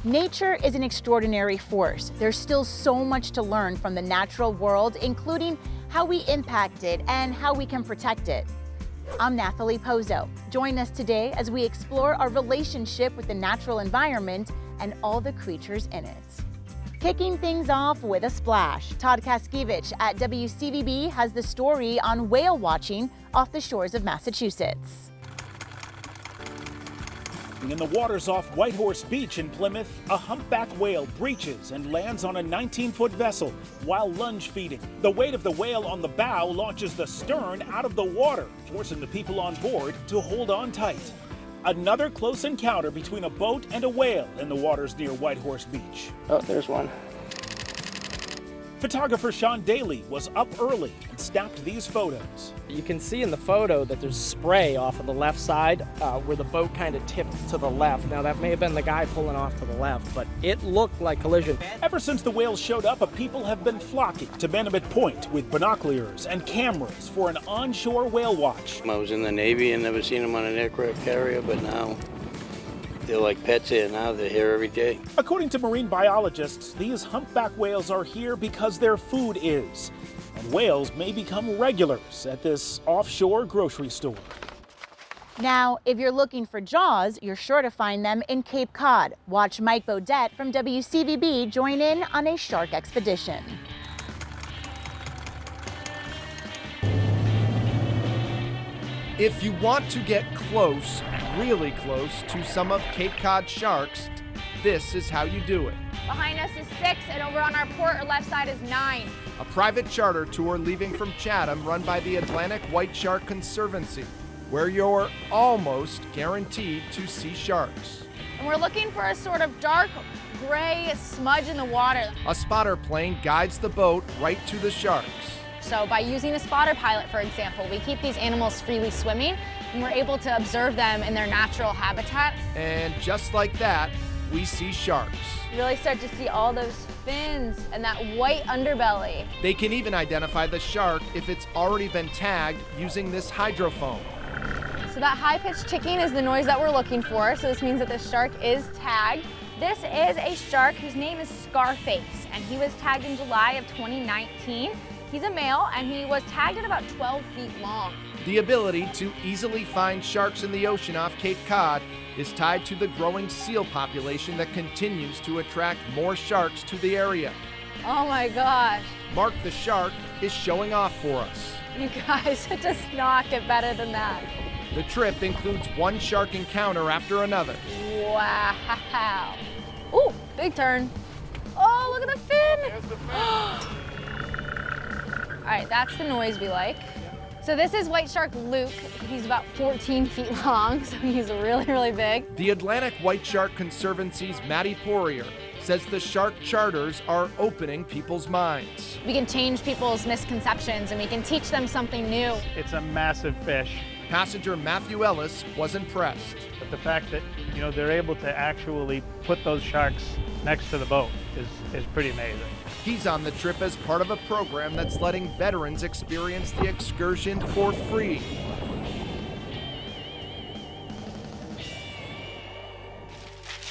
Nature is an extraordinary force. There's still so much to learn from the natural world, including how we impact it and how we can protect it. I'm Nathalie Pozo. Join us today as we explore our relationship with the natural environment and all the creatures in it. Kicking things off with a splash, Todd Kaskiewicz at WCVB has the story on whale watching off the shores of Massachusetts. In the waters off Whitehorse Beach in Plymouth, a humpback whale breaches and lands on a 19-foot vessel while lunge feeding. The weight of the whale on the bow launches the stern out of the water, forcing the people on board to hold on tight. Another close encounter between a boat and a whale in the waters near Whitehorse Beach. Oh, there's one. Photographer Sean Daly was up early and snapped these photos. You can see in the photo that there's spray off of the left side where the boat kind of tipped to the left. Now that may have been the guy pulling off to the left, but it looked like collision. Ever since the whales showed up, people have been flocking to Benamit Point with binoculars and cameras for an onshore whale watch. I was in the Navy and never seen them on an aircraft carrier, but now they're like pets here. Now they're here every day. According to marine biologists, these humpback whales are here because their food is. And whales may become regulars at this offshore grocery store. Now, if you're looking for jaws, you're sure to find them in Cape Cod. Watch Mike Bodette from WCVB join in on a shark expedition. If you want to get close, really close, to some of Cape Cod sharks, this is how you do it. Behind us is 6, and over on our port or left side is 9. A private charter tour leaving from Chatham run by the Atlantic White Shark Conservancy, where you're almost guaranteed to see sharks. And we're looking for a sort of dark gray smudge in the water. A spotter plane guides the boat right to the sharks. So by using a spotter pilot, for example, we keep these animals freely swimming, and we're able to observe them in their natural habitat. And just like that, we see sharks. You really start to see all those fins and that white underbelly. They can even identify the shark if it's already been tagged using this hydrophone. So that high-pitched ticking is the noise that we're looking for, so this means that the shark is tagged. This is a shark whose name is Scarface, and he was tagged in July of 2019. He's a male, and he was tagged at about 12 feet long. The ability to easily find sharks in the ocean off Cape Cod is tied to the growing seal population that continues to attract more sharks to the area. Oh my gosh. Mark the Shark is showing off for us. You guys, it does not get better than that. The trip includes one shark encounter after another. Wow. Ooh, big turn. Oh, look at the fin. There's the fin. All right, that's the noise we like. So this is white shark Luke. He's about 14 feet long, so he's really, really big. The Atlantic White Shark Conservancy's Maddie Poirier says the shark charters are opening people's minds. We can change people's misconceptions and we can teach them something new. It's a massive fish. Passenger Matthew Ellis was impressed. But the fact that, they're able to actually put those sharks next to the boat is pretty amazing. He's on the trip as part of a program that's letting veterans experience the excursion for free.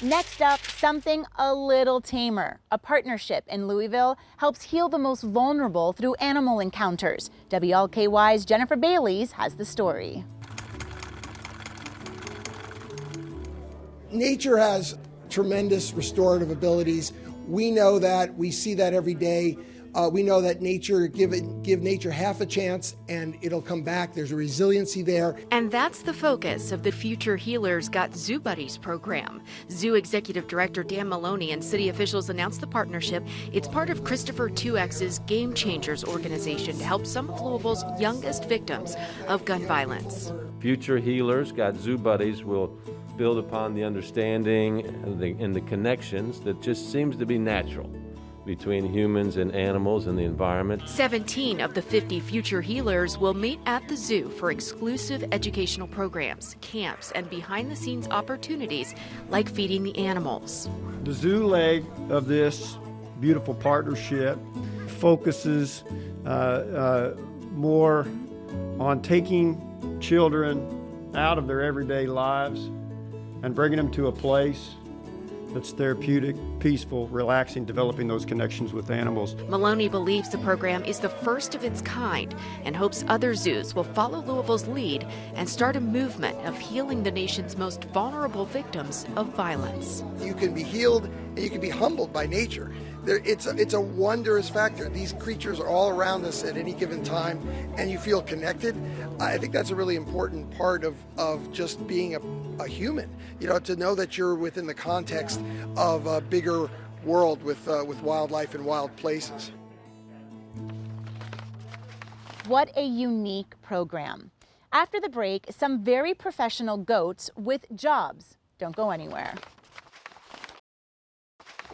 Next up, something a little tamer. A partnership in Louisville helps heal the most vulnerable through animal encounters. WLKY's Jennifer Bailey's has the story. Nature has tremendous restorative abilities. We know that. We see that every day. We know that nature, give nature half a chance and it'll come back. There's a resiliency there. And that's the focus of the Future Healers Got Zoo Buddies program. Zoo Executive Director Dan Maloney and city officials announced the partnership. It's part of Christopher 2X's Game Changers organization to help some of Louisville's youngest victims of gun violence. Future Healers Got Zoo Buddies will build upon the understanding and the connections that just seems to be natural between humans and animals and the environment. 17 of the 50 future healers will meet at the zoo for exclusive educational programs, camps, and behind-the-scenes opportunities like feeding the animals. The zoo leg of this beautiful partnership focuses more on taking children out of their everyday lives and bringing them to a place that's therapeutic, peaceful, relaxing, developing those connections with animals. Maloney believes the program is the first of its kind and hopes other zoos will follow Louisville's lead and start a movement of healing the nation's most vulnerable victims of violence. You can be healed and you can be humbled by nature. It's a wondrous factor. These creatures are all around us at any given time, and you feel connected. I think that's a really important part of just being a human. You know, to know that you're within the context of a bigger world with wildlife and wild places. What a unique program. After the break, some very professional goats with jobs. Don't go anywhere.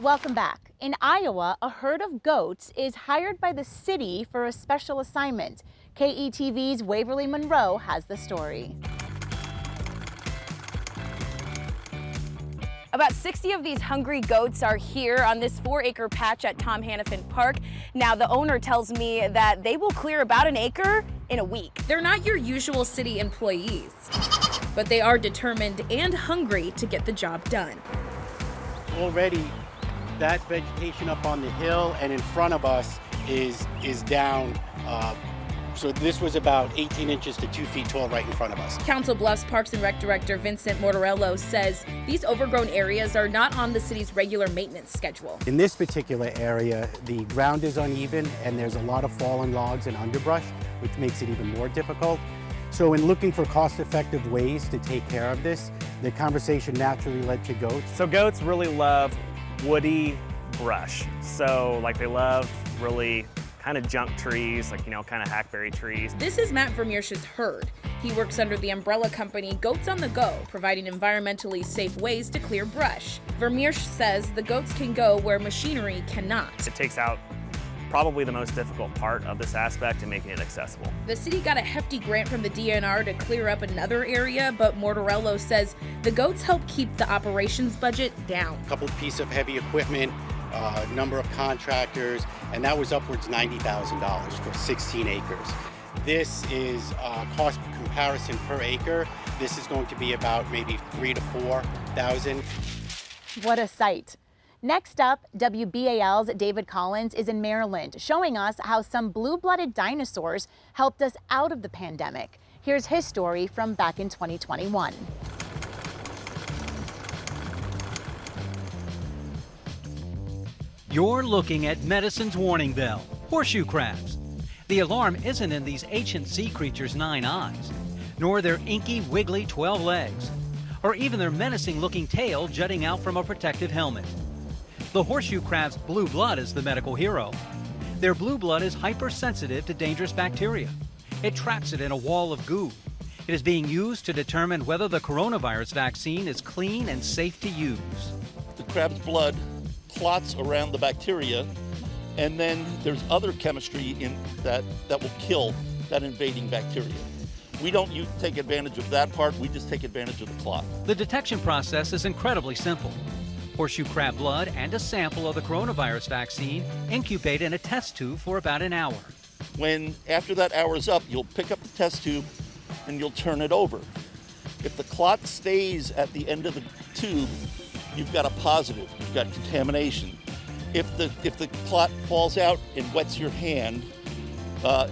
Welcome back. In Iowa, a herd of goats is hired by the city for a special assignment. KETV's Waverly Monroe has the story. About 60 of these hungry goats are here on this 4-acre patch at Tom Hannafin Park. Now, the owner tells me that they will clear about an acre in a week. They're not your usual city employees, but they are determined and hungry to get the job done. Already, that vegetation up on the hill and in front of us is down. So this was about 18 inches to 2 feet tall right in front of us. Council Bluffs Parks and Rec Director Vincent Mortarello says these overgrown areas are not on the city's regular maintenance schedule. In this particular area, the ground is uneven and there's a lot of fallen logs and underbrush, which makes it even more difficult. So in looking for cost-effective ways to take care of this, the conversation naturally led to goats. So goats really love woody brush. So like they love really kind of junk trees, like, you know, kind of hackberry trees. This is Matt Vermeersch's herd. He works under the umbrella company Goats on the Go, providing environmentally safe ways to clear brush. Vermeersch says the goats can go where machinery cannot. It takes out probably the most difficult part of this aspect and making it accessible. The city got a hefty grant from the DNR to clear up another area, but Mortarello says the goats help keep the operations budget down. A couple pieces of heavy equipment, number of contractors, and that was upwards $90,000 for 16 acres. This is cost comparison per acre. This is going to be about maybe $3,000 to $4,000. What a sight. Next up, WBAL's David Collins is in Maryland, showing us how some blue-blooded dinosaurs helped us out of the pandemic. Here's his story from back in 2021. You're looking at medicine's warning bell, horseshoe crabs. The alarm isn't in these ancient sea creatures' 9 eyes, nor their inky, wiggly 12 legs, or even their menacing-looking tail jutting out from a protective helmet. The horseshoe crab's blue blood is the medical hero. Their blue blood is hypersensitive to dangerous bacteria. It traps it in a wall of goo. It is being used to determine whether the coronavirus vaccine is clean and safe to use. The crab's blood clots around the bacteria, and then there's other chemistry in that will kill that invading bacteria. We don't take advantage of that part, we just take advantage of the clot. The detection process is incredibly simple. Horseshoe crab blood and a sample of the coronavirus vaccine incubate in a test tube for about an hour. When after that hour is up, you'll pick up the test tube and you'll turn it over. If the clot stays at the end of the tube, you've got a positive, you've got contamination. If the clot falls out and wets your hand,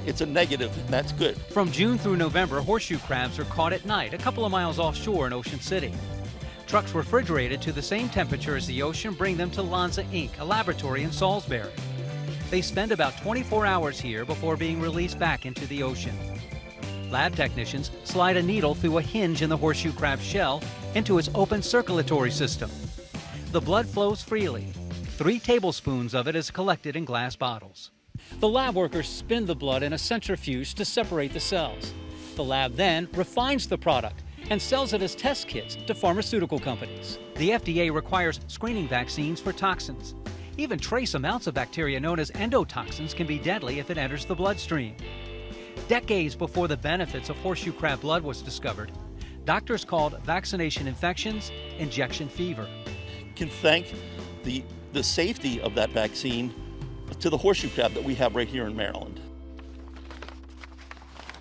it's a negative, and that's good. From June through November, horseshoe crabs are caught at night a couple of miles offshore in Ocean City. Trucks refrigerated to the same temperature as the ocean bring them to Lonza Inc., a laboratory in Salisbury. They spend about 24 hours here before being released back into the ocean. Lab technicians slide a needle through a hinge in the horseshoe crab shell into its open circulatory system. The blood flows freely. 3 tablespoons of it is collected in glass bottles. The lab workers spin the blood in a centrifuge to separate the cells. The lab then refines the product and sells it as test kits to pharmaceutical companies. The FDA requires screening vaccines for toxins. Even trace amounts of bacteria known as endotoxins can be deadly if it enters the bloodstream. Decades before the benefits of horseshoe crab blood was discovered, doctors called vaccination infections injection fever. Can thank the safety of that vaccine to the horseshoe crab that we have right here in Maryland.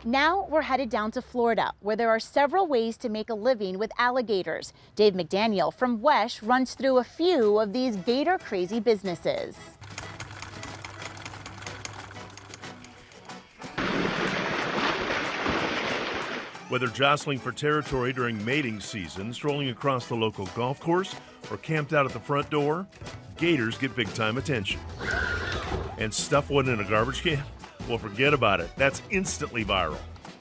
Now we're headed down to Florida, where there are several ways to make a living with alligators. Dave McDaniel from WESH runs through a few of these gator-crazy businesses. Whether jostling for territory during mating season, strolling across the local golf course, or camped out at the front door, gators get big-time attention. And stuff wasn't in a garbage can? Well, forget about it. That's instantly viral.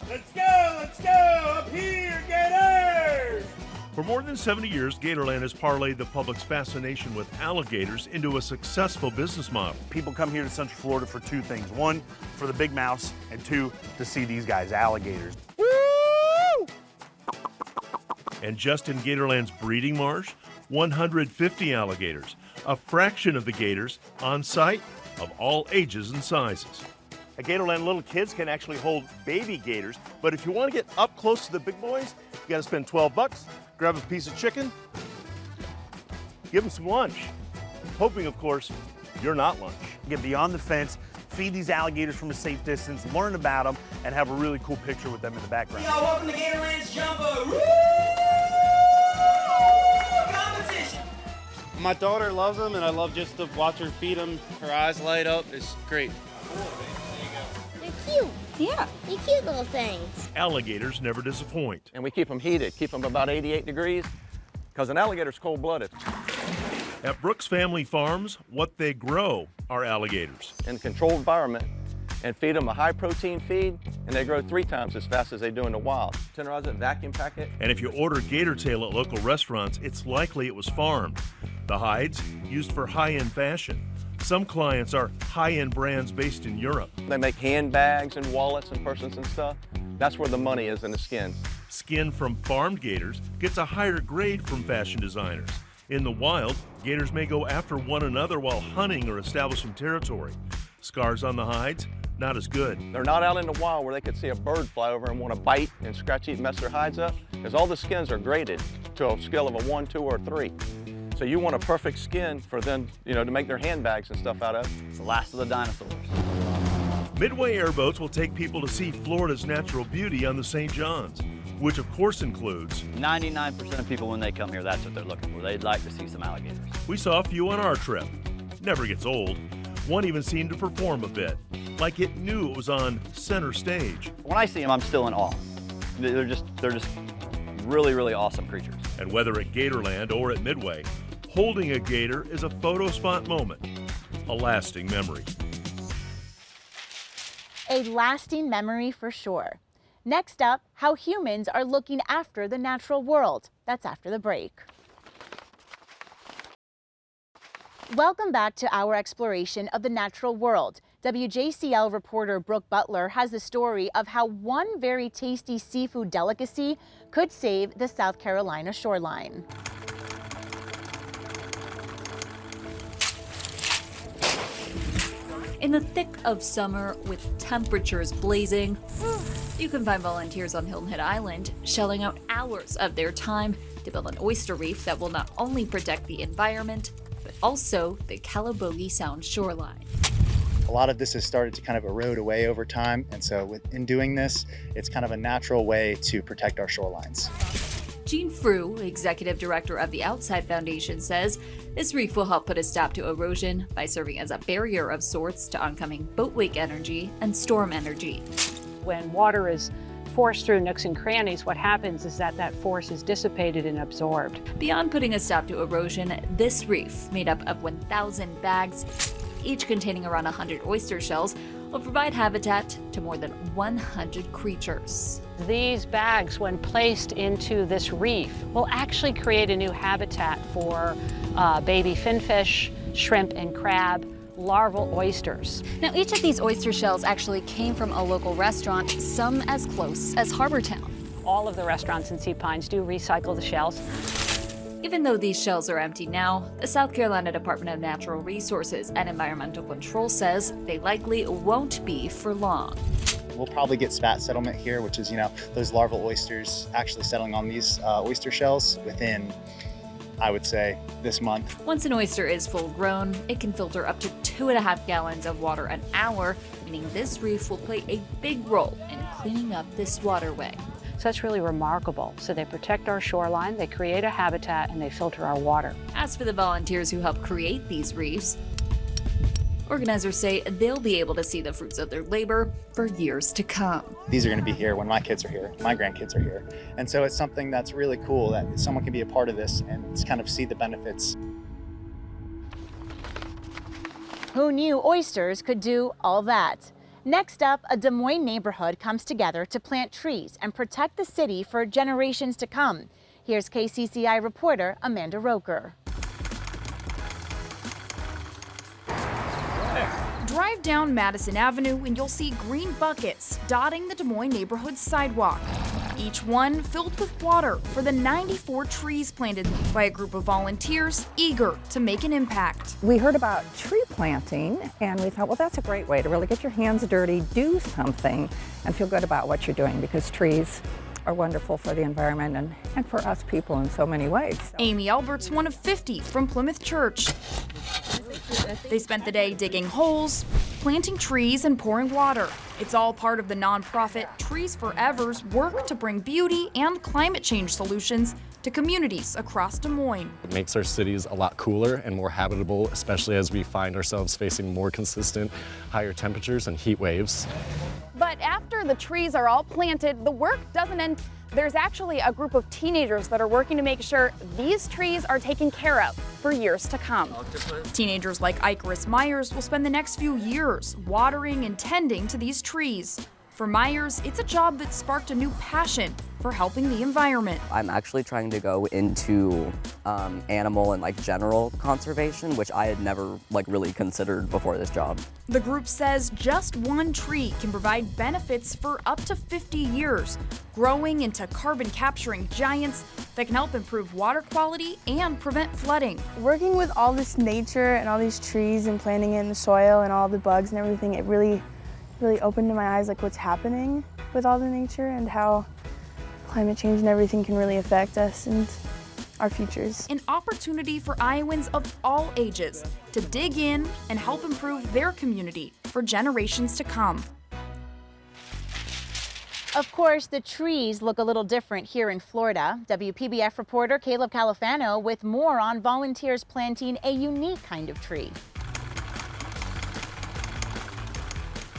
Let's go, up here, Gators! For more than 70 years, Gatorland has parlayed the public's fascination with alligators into a successful business model. People come here to Central Florida for two things. One, for the big mouse, and two, to see these guys, alligators. Woo! And just in Gatorland's breeding marsh, 150 alligators, a fraction of the gators on site of all ages and sizes. At Gatorland, little kids can actually hold baby gators, but if you want to get up close to the big boys, you got to spend $12, grab a piece of chicken, give them some lunch, hoping, of course, you're not lunch. Get beyond the fence, feed these alligators from a safe distance, learn about them, and have a really cool picture with them in the background. Y'all, welcome to Gatorland's Jumbo Woo! Competition. My daughter loves them, and I love just to watch her feed them. Her eyes light up. It's great. They're cute. Yeah, they're cute little things. Alligators never disappoint. And we keep them heated, keep them about 88 degrees, because an alligator's cold-blooded. At Brooks Family Farms, what they grow are alligators. In a controlled environment, and feed them a high-protein feed, and they grow 3 times as fast as they do in the wild. Tenderize it, vacuum pack it. And if you order gator tail at local restaurants, it's likely it was farmed. The hides, used for high-end fashion. Some clients are high-end brands based in Europe. They make handbags and wallets and purses and stuff. That's where the money is in the skin. Skin from farmed gators gets a higher grade from fashion designers. In the wild, gators may go after one another while hunting or establishing territory. Scars on the hides, not as good. They're not out in the wild where they could see a bird fly over and want to bite and scratch, eat, and mess their hides up, because all the skins are graded to a scale of a 1, 2, or 3. So you want a perfect skin for them, to make their handbags and stuff out of. It's the last of the dinosaurs. Midway Airboats will take people to see Florida's natural beauty on the St. Johns, which of course includes 99% of people when they come here, that's what they're looking for. They'd like to see some alligators. We saw a few on our trip. Never gets old. One even seemed to perform a bit, like it knew it was on center stage. When I see them, I'm still in awe. They're just really, really awesome creatures. And whether at Gatorland or at Midway, holding a gator is a photo spot moment, a lasting memory. A lasting memory for sure. Next up, how humans are looking after the natural world. That's after the break. Welcome back to our exploration of the natural world. WJCL reporter Brooke Butler has the story of how one very tasty seafood delicacy could save the South Carolina shoreline. In the thick of summer, with temperatures blazing, you can find volunteers on Hilton Head Island shelling out hours of their time to build an oyster reef that will not only protect the environment, but also the Calabogie Sound shoreline. A lot of this has started to kind of erode away over time, and so in doing this, it's kind of a natural way to protect our shorelines. Jean Frew, executive director of the Outside Foundation, says this reef will help put a stop to erosion by serving as a barrier of sorts to oncoming boat wake energy and storm energy. When water is forced through nooks and crannies, what happens is that force is dissipated and absorbed. Beyond putting a stop to erosion, this reef, made up of 1,000 bags, each containing around 100 oyster shells, will provide habitat to more than 100 creatures. These bags, when placed into this reef, will actually create a new habitat for baby finfish, shrimp and crab, larval oysters. Now, each of these oyster shells actually came from a local restaurant, some as close as Harbortown. All of the restaurants in Sea Pines do recycle the shells. Even though these shells are empty now, the South Carolina Department of Natural Resources and Environmental Control says they likely won't be for long. We'll probably get spat settlement here, which is, those larval oysters actually settling on these oyster shells within, I would say, this month. Once an oyster is full grown, it can filter up to 2.5 gallons of water an hour, meaning this reef will play a big role in cleaning up this waterway. So that's really remarkable. So they protect our shoreline, they create a habitat, and they filter our water. As for the volunteers who help create these reefs, organizers say they'll be able to see the fruits of their labor for years to come. These are going to be here when my kids are here, my grandkids are here. And so it's something that's really cool that someone can be a part of this and kind of see the benefits. Who knew oysters could do all that? Next up, a Des Moines neighborhood comes together to plant trees and protect the city for generations to come. Here's KCCI reporter Amanda Roker. Drive down Madison Avenue and you'll see green buckets dotting the Des Moines neighborhood sidewalk. Each one filled with water for the 94 trees planted by a group of volunteers eager to make an impact. We heard about tree planting and we thought, well, that's a great way to really get your hands dirty, do something, and feel good about what you're doing, because trees are wonderful for the environment and for us people in so many ways. Amy Albert's one of 50 from Plymouth Church. They spent the day digging holes, planting trees, and pouring water. It's all part of the nonprofit Trees Forever's work to bring beauty and climate change solutions to communities across Des Moines. It makes our cities a lot cooler and more habitable, especially as we find ourselves facing more consistent higher temperatures and heat waves. But after the trees are all planted, the work doesn't end. There's actually a group of teenagers that are working to make sure these trees are taken care of for years to come. Teenagers like Icarus Myers will spend the next few years watering and tending to these trees. For Myers, it's a job that sparked a new passion for helping the environment. I'm actually trying to go into animal and general conservation, which I had never really considered before this job. The group says just one tree can provide benefits for up to 50 years, growing into carbon capturing giants that can help improve water quality and prevent flooding. Working with all this nature and all these trees and planting it in the soil and all the bugs and everything, it really opened my eyes what's happening with all the nature and how climate change and everything can really affect us and our futures. An opportunity for Iowans of all ages to dig in and help improve their community for generations to come. Of course, the trees look a little different here in Florida. WPBF reporter Caleb Califano with more on volunteers planting a unique kind of tree.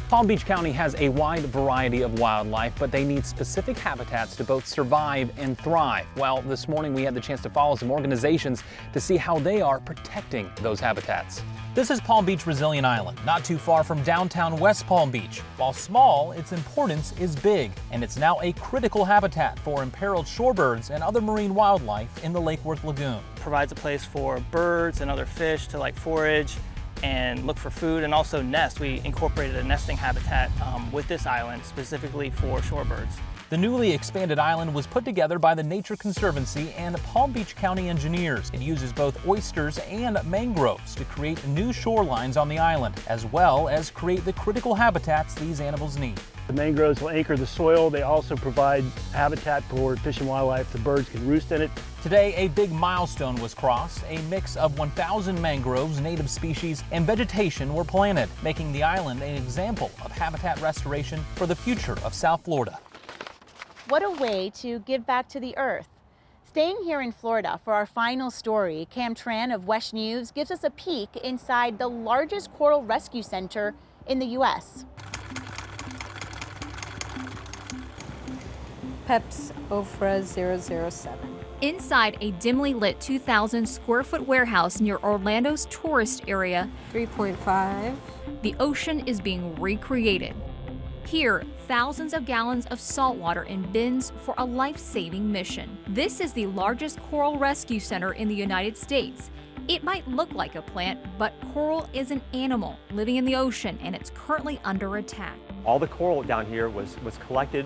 Palm Beach County has a wide variety of wildlife, but they need specific habitats to both survive and thrive. Well, this morning we had the chance to follow some organizations to see how they are protecting those habitats. This is Palm Beach Resilient Island, not too far from downtown West Palm Beach. While small, its importance is big, and it's now a critical habitat for imperiled shorebirds and other marine wildlife in the Lake Worth Lagoon. Provides a place for birds and other fish to forage and look for food and also nest. We incorporated a nesting habitat with this island specifically for shorebirds. The newly expanded island was put together by the Nature Conservancy and Palm Beach County engineers. It uses both oysters and mangroves to create new shorelines on the island, as well as create the critical habitats these animals need. The mangroves will anchor the soil. They also provide habitat for fish and wildlife. The birds can roost in it. Today, a big milestone was crossed. A mix of 1,000 mangroves, native species, and vegetation were planted, making the island an example of habitat restoration for the future of South Florida. What a way to give back to the earth. Staying here in Florida for our final story, Cam Tran of WESH News gives us a peek inside the largest coral rescue center in the U.S. PEPS OFRA 007. Inside a dimly lit 2,000 square foot warehouse near Orlando's tourist area, 3.5. The ocean is being recreated. Here, thousands of gallons of salt water in bins for a life-saving mission. This is the largest coral rescue center in the United States. It might look like a plant, but coral is an animal living in the ocean, and it's currently under attack. All the coral down here was collected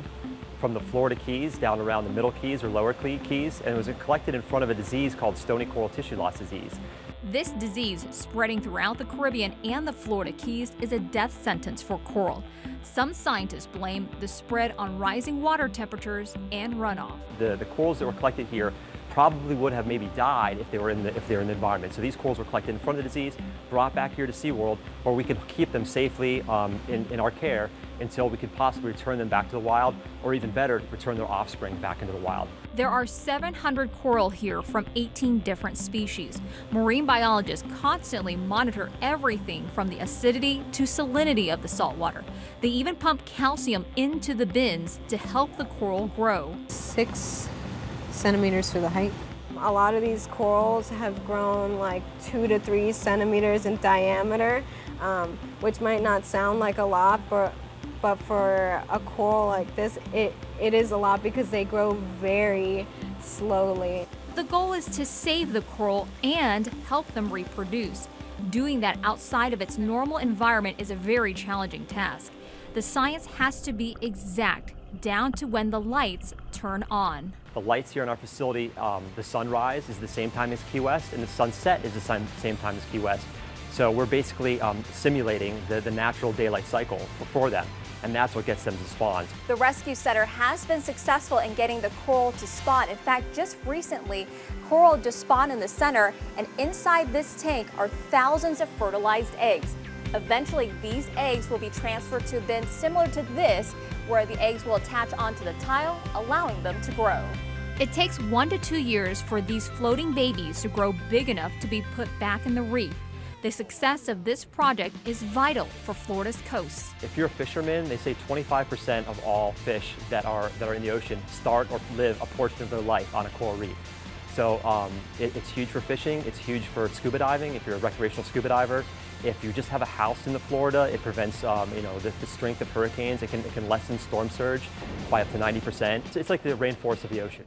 from the Florida Keys down around the Middle Keys or Lower Keys, and it was collected in front of a disease called stony coral tissue loss disease. This disease, spreading throughout the Caribbean and the Florida Keys, is a death sentence for coral. Some scientists blame the spread on rising water temperatures and runoff. The corals that were collected here probably would have maybe died if they were in the environment. So these corals were collected in front of the disease, brought back here to SeaWorld, where we could keep them safely in our care until we could possibly return them back to the wild, or even better, return their offspring back into the wild. There are 700 coral here from 18 different species. Marine biologists constantly monitor everything from the acidity to salinity of the saltwater. They even pump calcium into the bins to help the coral grow. 6 centimeters for the height. A lot of these corals have grown like 2 to 3 centimeters in diameter, which might not sound like a lot, but for a coral like this, it is a lot because they grow very slowly. The goal is to save the coral and help them reproduce. Doing that outside of its normal environment is a very challenging task. The science has to be exact, down to when the lights turn on. The lights here in our facility, the sunrise is the same time as Key West, and the sunset is the same time as Key West. So we're basically simulating the natural daylight cycle for them, and that's what gets them to spawn. The rescue center has been successful in getting the coral to spawn. In fact, just recently, coral just spawned in the center, and inside this tank are thousands of fertilized eggs. Eventually, these eggs will be transferred to a bin similar to this, where the eggs will attach onto the tile, allowing them to grow. It takes 1 to 2 years for these floating babies to grow big enough to be put back in the reef. The success of this project is vital for Florida's coasts. If you're a fisherman, they say 25% of all fish that are in the ocean start or live a portion of their life on a coral reef. So it's huge for fishing, it's huge for scuba diving if you're a recreational scuba diver. If you just have a house in Florida, it prevents the strength of hurricanes. It can lessen storm surge by up to 90%. It's like the rainforest of the ocean.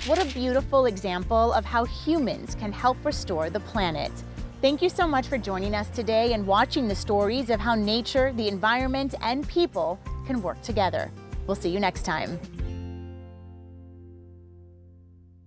What a beautiful example of how humans can help restore the planet. Thank you so much for joining us today and watching the stories of how nature, the environment, and people can work together. We'll see you next time.